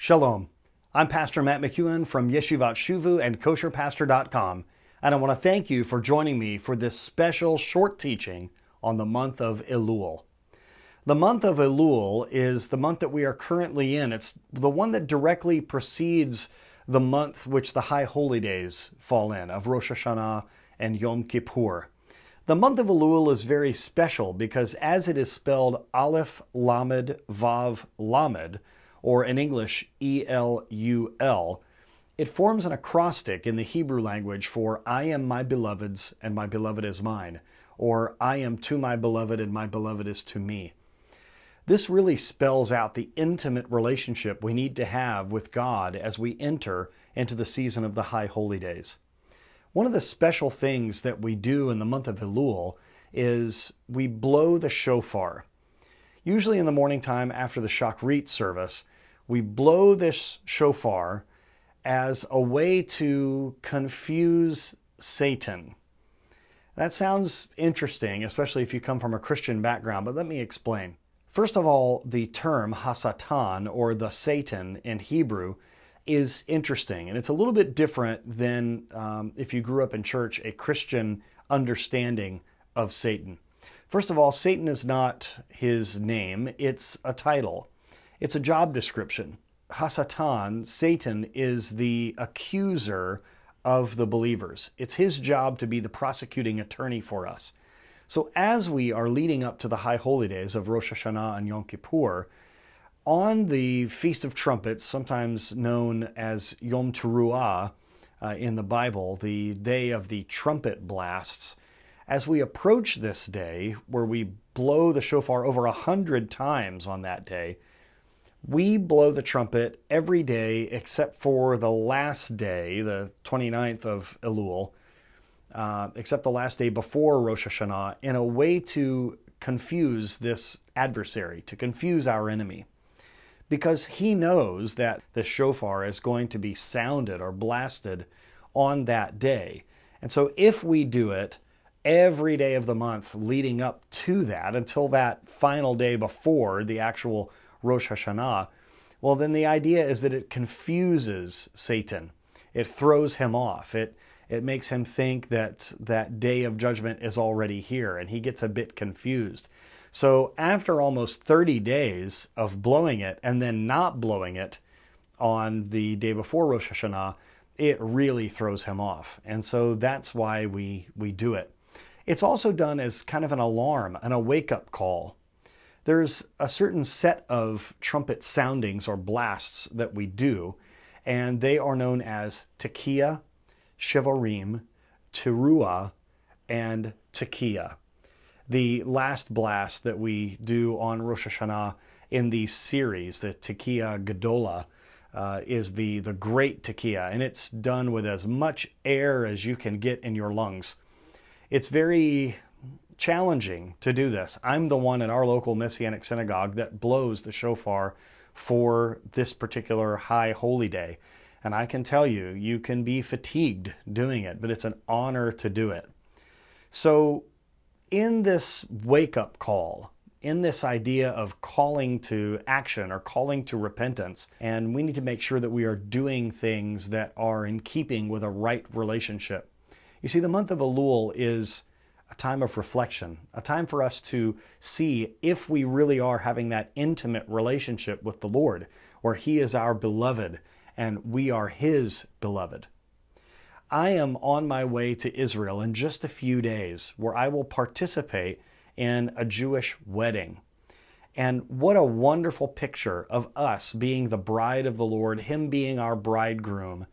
Shalom. I'm Pastor Matt McEwen from Yeshivat Shuvu and KosherPastor.com, and I want to thank you for joining me for this special short teaching on the month of Elul. The month of Elul is the month that we are currently in. It's the one that directly precedes the month which the high holy days fall in, of Rosh Hashanah and Yom Kippur. The month of Elul is very special because as it is spelled Aleph Lamed Vav Lamed, or in English, E-L-U-L, it forms an acrostic in the Hebrew language for I am my beloved's and my beloved is mine, or I am to my beloved and my beloved is to me. This really spells out the intimate relationship we need to have with God as we enter into the season of the High Holy Days. One of the special things that we do in the month of Elul is we blow the shofar. Usually in the morning time after the Shachrit service, we blow this shofar as a way to confuse Satan. That sounds interesting, especially if you come from a Christian background, but let me explain. First of all, the term Hasatan, or the Satan in Hebrew, is interesting, and it's a little bit different than if you grew up in church, a Christian understanding of Satan. First of all, Satan is not his name, it's a title. It's a job description. Hasatan, Satan, is the accuser of the believers. It's his job to be the prosecuting attorney for us. So as we are leading up to the High Holy Days of Rosh Hashanah and Yom Kippur, on the Feast of Trumpets, sometimes known as Yom Teruah in the Bible, the day of the trumpet blasts, as we approach this day, where we blow the shofar over 100 times on that day, we blow the trumpet every day except for the last day, the 29th of Elul, except the last day before Rosh Hashanah, in a way to confuse this adversary, to confuse our enemy. Because he knows that the shofar is going to be sounded or blasted on that day. And so if we do it every day of the month leading up to that, until that final day before the actual Rosh Hashanah, well, then the idea is that it confuses Satan. It throws him off. It makes him think that that day of judgment is already here, and he gets a bit confused. So after almost 30 days of blowing it and then not blowing it on the day before Rosh Hashanah, it really throws him off. And so that's why we do it. It's also done as kind of an alarm and a wake-up call. There's a certain set of trumpet soundings or blasts that we do, and they are known as Tekiah, Shevarim, Teruah, and Tekiah. The last blast that we do on Rosh Hashanah in the series, the Tekiah Gedola, is the Great Tekiah, and it's done with as much air as you can get in your lungs. It's very challenging to do this. I'm the one in our local Messianic synagogue that blows the shofar for this particular high holy day. And I can tell you, you can be fatigued doing it, but it's an honor to do it. So in this wake-up call, in this idea of calling to action or calling to repentance, and we need to make sure that we are doing things that are in keeping with a right relationship. You see, the month of Elul is a time of reflection, a time for us to see if we really are having that intimate relationship with the Lord, where He is our beloved and we are His beloved. I am on my way to Israel in just a few days, where I will participate in a Jewish wedding. And what a wonderful picture of us being the bride of the Lord, Him being our bridegroom,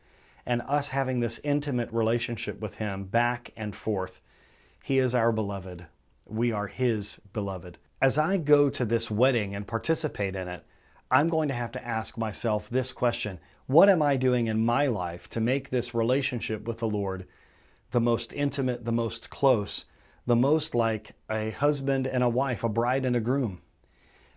and us having this intimate relationship with Him back and forth. He is our beloved. We are His beloved. As I go to this wedding and participate in it, I'm going to have to ask myself this question: what am I doing in my life to make this relationship with the Lord the most intimate, the most close, the most like a husband and a wife, a bride and a groom?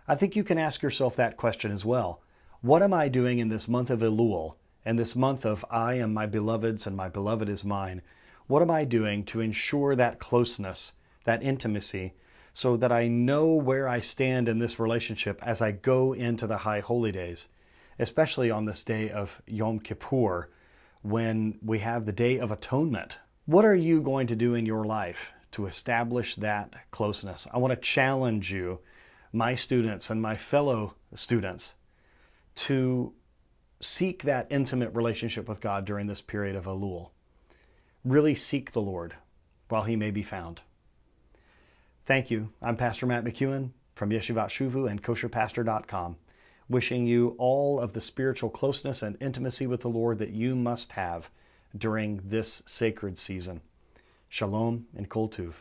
I think you can ask yourself that question as well. What am I doing in this month of Elul, and this month of I am my beloved's and my beloved is mine? What am I doing to ensure that closeness, that intimacy, so that I know where I stand in this relationship as I go into the High Holy Days? especially on this day of Yom Kippur, when we have the Day of Atonement. What are you going to do in your life to establish that closeness? I want to challenge you, my students and my fellow students, to seek that intimate relationship with God during this period of Elul. Really seek the Lord while he may be found. Thank you. I'm Pastor Matt McEwen from Yeshivat Shuvu and KosherPastor.com, wishing you all of the spiritual closeness and intimacy with the Lord that you must have during this sacred season. Shalom and Kol Tuv.